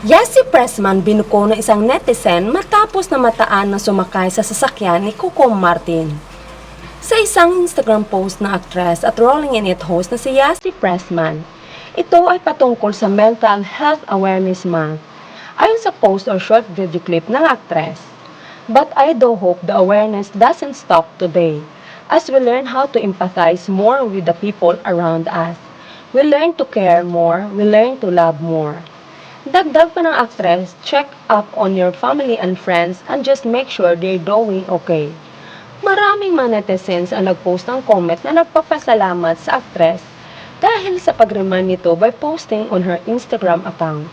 Yasi Pressman binuko ng isang netizen matapos na mataan na sumakay sa sasakyan ni Coco Martin. Sa isang Instagram post ng aktres at Rolling in It host na si Yasi Pressman, ito ay patungkol sa Mental Health Awareness Month. Ayon sa post or short video clip ng aktres, "But I do hope the awareness doesn't stop today. As we learn how to empathize more with the people around us, we learn to care more, we learn to love more." Dagdag pa ng actress, check up on your family and friends and just make sure they're doing okay. Maraming mga netizens ang nagpost ng comment na nagpapasalamat sa actress dahil sa pag-remind nito by posting on her Instagram account.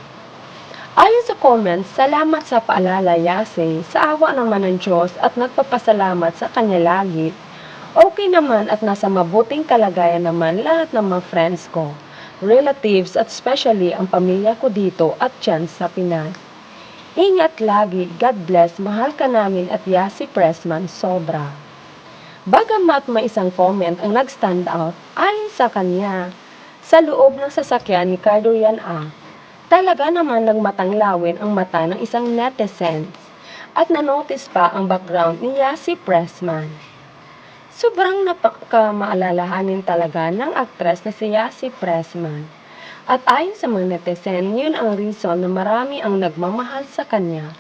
Ayon sa comments, salamat sa paalala, Yase, sa awa naman ng Diyos at nagpapasalamat sa kanya lagi. Okay naman at nasa mabuting kalagayan naman lahat ng mga friends ko, relatives at especially ang pamilya ko dito at dyan sa Pinas. Ingat lagi, God bless, mahal ka namin at Yasi Pressman, sobra. Bagamat may isang comment ang nag-stand out ayon sa kanya, sa loob ng sasakyan ni Cardorian talaga naman nagmatanglawin ang mata ng isang netizen at nanotice pa ang background ni Yasi Pressman. Sobrang napakamaalalahanin talaga ng aktres na si Yasi Pressman. At ayon sa mga netizen, yun ang reason na marami ang nagmamahal sa kanya.